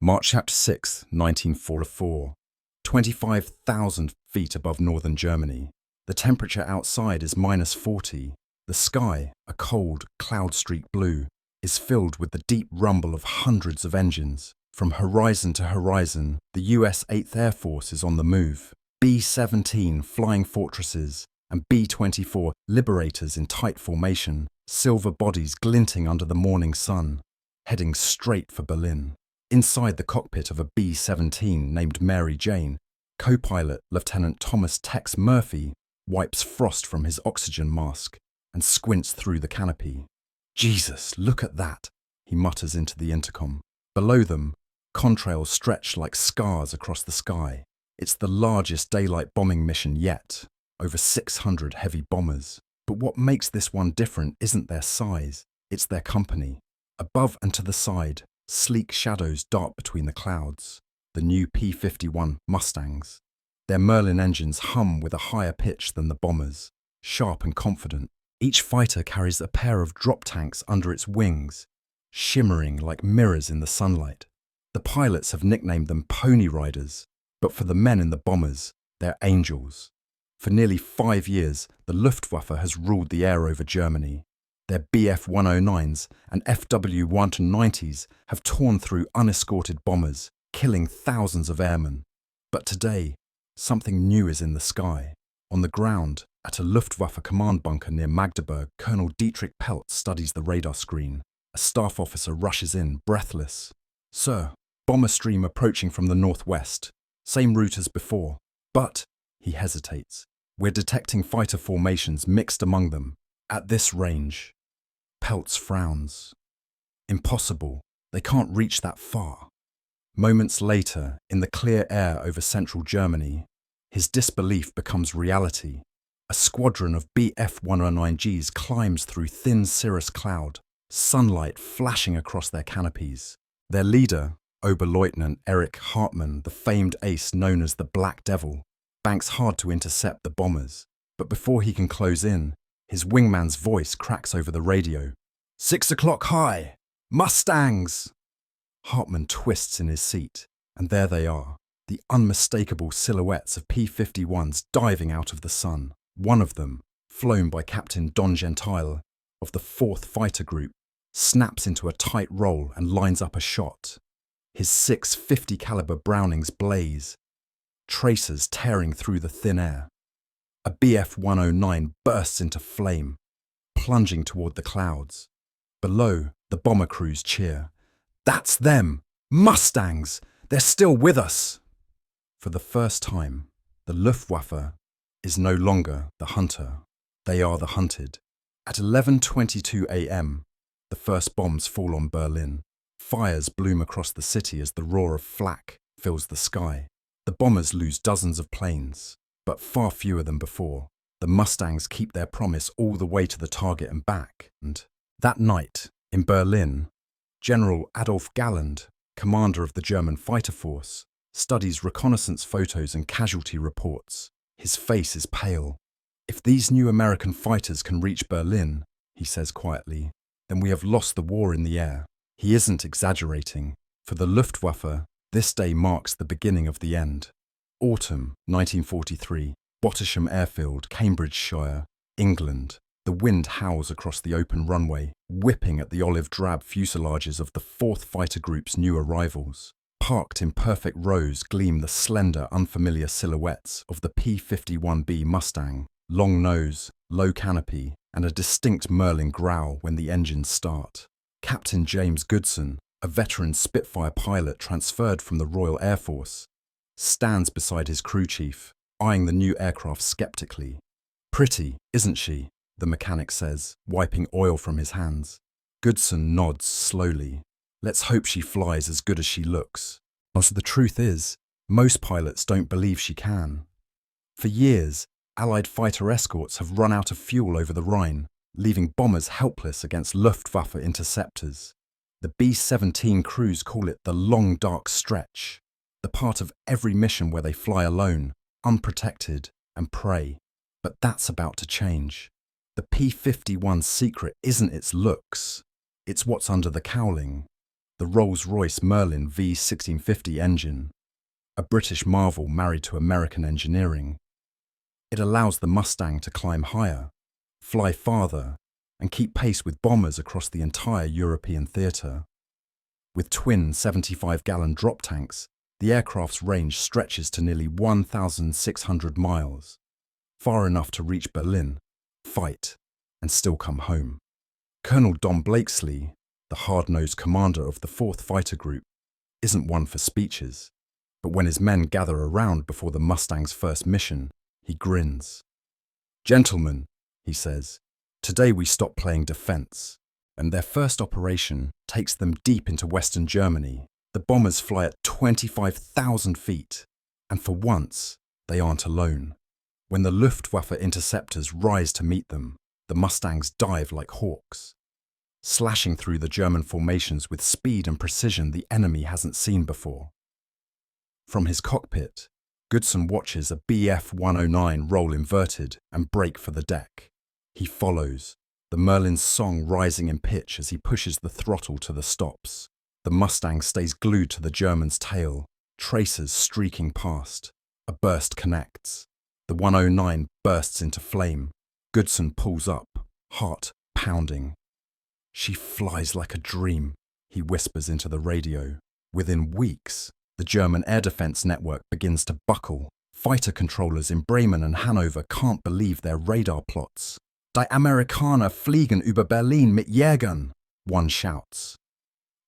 March Chapter 6, 1944. 25,000 feet above northern Germany. The temperature outside is -40. The sky, a cold, cloud-streaked blue, is filled with the deep rumble of hundreds of engines. From horizon to horizon, the US 8th Air Force is on the move. B-17 Flying Fortresses and B-24 Liberators in tight formation, silver bodies glinting under the morning sun, heading straight for Berlin. Inside the cockpit of a B-17 named Mary Jane, co-pilot Lieutenant Thomas Tex Murphy wipes frost from his oxygen mask and squints through the canopy. "Jesus, look at that," he mutters into the intercom. Below them, contrails stretch like scars across the sky. It's the largest daylight bombing mission yet, over 600 heavy bombers. But what makes this one different isn't their size, it's their company. Above and to the side, sleek shadows dart between the clouds. The new P-51 Mustangs. Their Merlin engines hum with a higher pitch than the bombers, sharp and confident. Each fighter carries a pair of drop tanks under its wings, shimmering like mirrors in the sunlight. The pilots have nicknamed them Pony Riders, but for the men in the bombers, they're angels. For nearly 5 years, the Luftwaffe has ruled the air over Germany. Their Bf-109s and FW-190s have torn through unescorted bombers, killing thousands of airmen. But today, something new is in the sky. On the ground, at a Luftwaffe command bunker near Magdeburg, Colonel Dietrich Peltz studies the radar screen. A staff officer rushes in, breathless. "Sir, bomber stream approaching from the northwest. Same route as before. But," he hesitates, "we're detecting fighter formations mixed among them. At this range." Peltz frowns. "Impossible. They can't reach that far." Moments later, in the clear air over central Germany, his disbelief becomes reality. A squadron of Bf-109Gs climbs through thin cirrus cloud, sunlight flashing across their canopies. Their leader, Oberleutnant Erich Hartmann, the famed ace known as the Black Devil, banks hard to intercept the bombers. But before he can close in, his wingman's voice cracks over the radio. "6 o'clock high! Mustangs!" Hartmann twists in his seat, and there they are, the unmistakable silhouettes of P-51s diving out of the sun. One of them, flown by Captain Don Gentile of the 4th Fighter Group, snaps into a tight roll and lines up a shot. His 650 caliber Brownings blaze, tracers tearing through the thin air. A Bf-109 bursts into flame, plunging toward the clouds. Below, the bomber crews cheer. "That's them! Mustangs! They're still with us!" For the first time, the Luftwaffe is no longer the hunter. They are the hunted. At 11:22 a.m., the first bombs fall on Berlin. Fires bloom across the city as the roar of flak fills the sky. The bombers lose dozens of planes, but far fewer than before. The Mustangs keep their promise all the way to the target and back. And that night, in Berlin, General Adolf Galland, commander of the German fighter force, studies reconnaissance photos and casualty reports. His face is pale. "If these new American fighters can reach Berlin," he says quietly, "then we have lost the war in the air." He isn't exaggerating. For the Luftwaffe, this day marks the beginning of the end. Autumn 1943, Bottisham Airfield, Cambridgeshire, England. The wind howls across the open runway, whipping at the olive-drab fuselages of the 4th Fighter Group's new arrivals. Parked in perfect rows gleam the slender, unfamiliar silhouettes of the P-51B Mustang, long nose, low canopy, and a distinct Merlin growl when the engines start. Captain James Goodson, a veteran Spitfire pilot transferred from the Royal Air Force, stands beside his crew chief, eyeing the new aircraft skeptically. "Pretty, isn't she?" the mechanic says, wiping oil from his hands. Goodson nods slowly. "Let's hope she flies as good as she looks." But the truth is, most pilots don't believe she can. For years, Allied fighter escorts have run out of fuel over the Rhine, leaving bombers helpless against Luftwaffe interceptors. The B-17 crews call it the long dark stretch, the part of every mission where they fly alone, unprotected, and pray. But that's about to change. The P-51's secret isn't its looks, it's what's under the cowling. the Rolls-Royce Merlin V1650 engine, a British marvel married to American engineering. It allows the Mustang to climb higher, fly farther, and keep pace with bombers across the entire European theatre. With twin 75-gallon drop tanks, the aircraft's range stretches to nearly 1,600 miles, far enough to reach Berlin, fight, and still come home. Colonel Don Blakesley, the hard-nosed commander of the 4th Fighter Group, isn't one for speeches, but when his men gather around before the Mustang's first mission, he grins. "Gentlemen," he says, "today we stop playing defense." And their first operation takes them deep into Western Germany. The bombers fly at 25,000 feet, and for once, they aren't alone. When the Luftwaffe interceptors rise to meet them, the Mustangs dive like hawks, slashing through the German formations with speed and precision the enemy hasn't seen before. From his cockpit, Goodson watches a Bf-109 roll inverted and break for the deck. He follows, the Merlin's song rising in pitch as he pushes the throttle to the stops. The Mustang stays glued to the German's tail, tracers streaking past. A burst connects. The 109 bursts into flame. Goodson pulls up, heart pounding. "She flies like a dream," he whispers into the radio. Within weeks, the German air defense network begins to buckle. Fighter controllers in Bremen and Hanover can't believe their radar plots. "Die Amerikaner fliegen über Berlin mit Jägern," one shouts.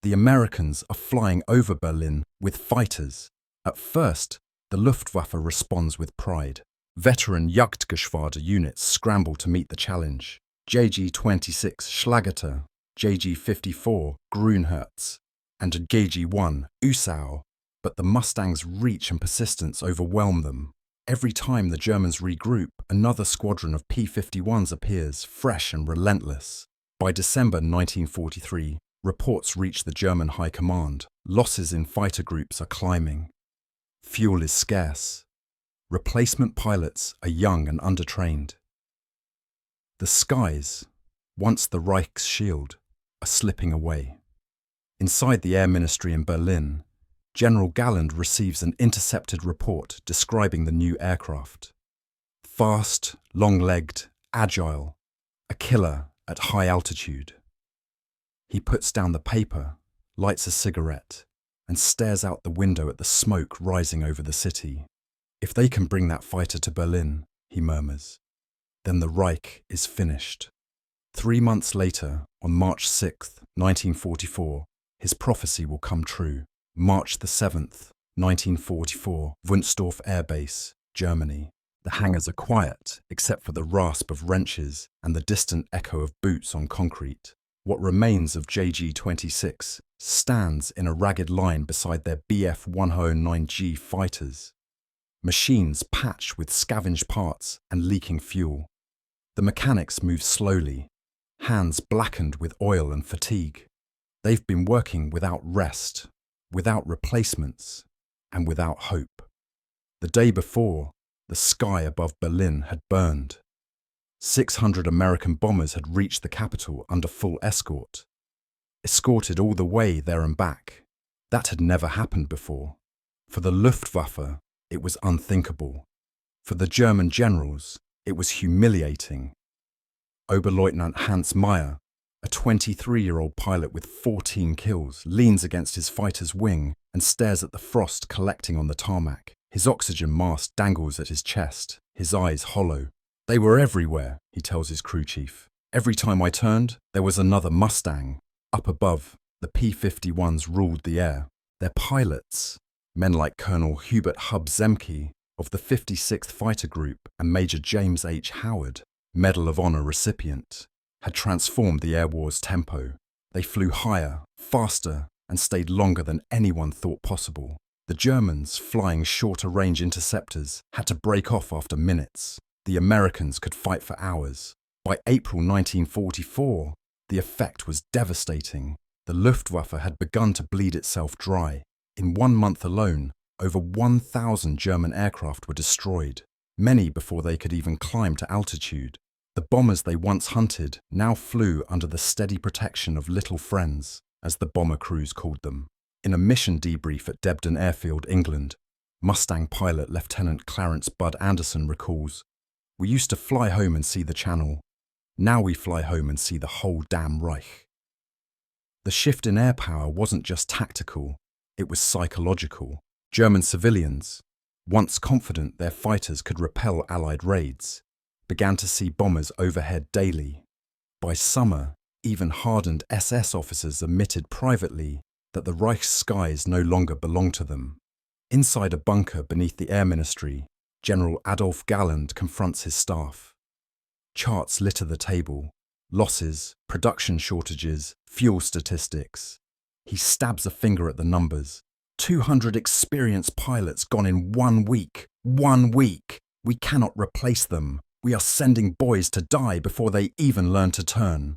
The Americans are flying over Berlin with fighters. At first, the Luftwaffe responds with pride. Veteran Jagdgeschwader units scramble to meet the challenge. JG-26 Schlageter, JG-54 Grünherz, and GG-1 Usau. But the Mustang's reach and persistence overwhelm them. Every time the Germans regroup, another squadron of P-51s appears, fresh and relentless. By December 1943, reports reach the German High Command. Losses in fighter groups are climbing. Fuel is scarce. Replacement pilots are young and undertrained. The skies, once the Reich's shield, are slipping away. Inside the Air Ministry in Berlin, General Galland receives an intercepted report describing the new aircraft. Fast, long-legged, agile, a killer at high altitude. He puts down the paper, lights a cigarette, and stares out the window at the smoke rising over the city. "If they can bring that fighter to Berlin," he murmurs, "then the Reich is finished." 3 months later, on March 6, 1944, his prophecy will come true. March the 7th, 1944, Wunstorf Air Base, Germany. The hangars are quiet, except for the rasp of wrenches and the distant echo of boots on concrete. What remains of JG-26 stands in a ragged line beside their Bf-109G fighters. Machines patched with scavenged parts and leaking fuel. The mechanics move slowly, hands blackened with oil and fatigue. They've been working without rest, without replacements, and without hope. The day before, the sky above Berlin had burned. 600 American bombers had reached the capital under full escort, escorted all the way there and back. That had never happened before. For the Luftwaffe, it was unthinkable. For the German generals, it was humiliating. Oberleutnant Hans Meyer, a 23-year-old pilot with 14 kills, leans against his fighter's wing and stares at the frost collecting on the tarmac. His oxygen mask dangles at his chest, his eyes hollow. "They were everywhere," he tells his crew chief. "Every time I turned, there was another Mustang." Up above, the P-51s ruled the air. Their pilots, men like Colonel Hubert Hub Zemke of the 56th Fighter Group and Major James H. Howard, Medal of Honor recipient, had transformed the air war's tempo. They flew higher, faster, and stayed longer than anyone thought possible. The Germans, flying shorter-range interceptors, had to break off after minutes. The Americans could fight for hours. By April 1944, the effect was devastating. The Luftwaffe had begun to bleed itself dry. In 1 month alone, over 1,000 German aircraft were destroyed, many before they could even climb to altitude. The bombers they once hunted now flew under the steady protection of little friends. as the bomber crews called them. In a mission debrief at Debden Airfield, England, Mustang pilot Lieutenant Clarence Bud Anderson recalls, "We used to fly home and see the Channel. Now we fly home and see the whole damn Reich." The shift in air power wasn't just tactical, it was psychological. German civilians, once confident their fighters could repel Allied raids, began to see bombers overhead daily. By summer, even hardened SS officers admitted privately that the Reich's skies no longer belonged to them. Inside a bunker beneath the Air Ministry, General Adolf Galland confronts his staff. Charts litter the table: losses, production shortages, fuel statistics. He stabs a finger at the numbers. 200 experienced pilots gone in 1 week. 1 week! We cannot replace them. We are sending boys to die before they even learn to turn.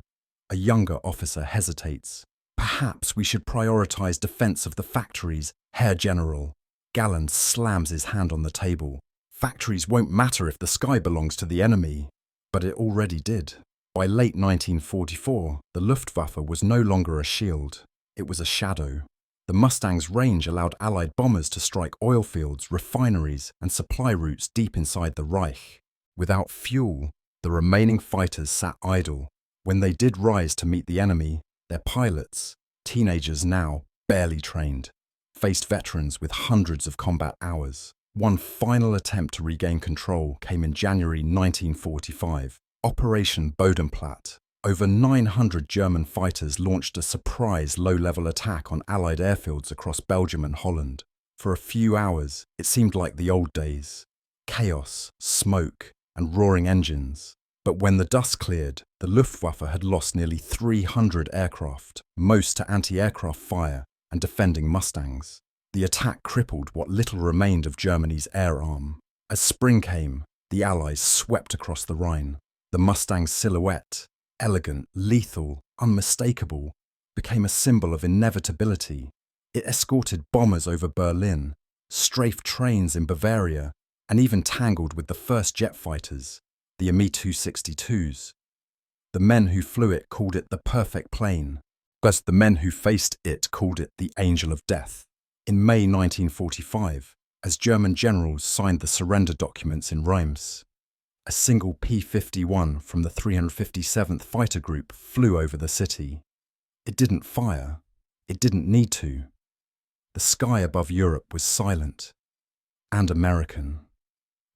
A younger officer hesitates. "Perhaps we should prioritize defense of the factories, Herr General." Galland slams his hand on the table. Factories won't matter if the sky belongs to the enemy. But it already did. By late 1944, the Luftwaffe was no longer a shield. It was a shadow. The Mustang's range allowed Allied bombers to strike oil fields, refineries, and supply routes deep inside the Reich. Without fuel, the remaining fighters sat idle. When they did rise to meet the enemy, their pilots, teenagers now barely trained, faced veterans with hundreds of combat hours. One final attempt to regain control came in January 1945, Operation Bodenplatte. Over 900 German fighters launched a surprise low-level attack on Allied airfields across Belgium and Holland. For a few hours, it seemed like the old days. Chaos, smoke, and roaring engines. But when the dust cleared, the Luftwaffe had lost nearly 300 aircraft, most to anti-aircraft fire and defending Mustangs. The attack crippled what little remained of Germany's air arm. As spring came, the Allies swept across the Rhine. The Mustang's silhouette, elegant, lethal, unmistakable, became a symbol of inevitability. It escorted bombers over Berlin, strafed trains in Bavaria, and even tangled with the first jet fighters, the Me-262s. The men who flew it called it the perfect plane, but the men who faced it called it the Angel of Death. In May 1945, as German generals signed the surrender documents in Reims, a single P-51 from the 357th Fighter Group flew over the city. It didn't fire. It didn't need to. The sky above Europe was silent and American.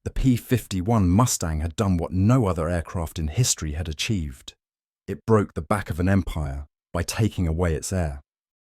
The P-51 Mustang had done what no other aircraft in history had achieved. It broke the back of an empire by taking away its air.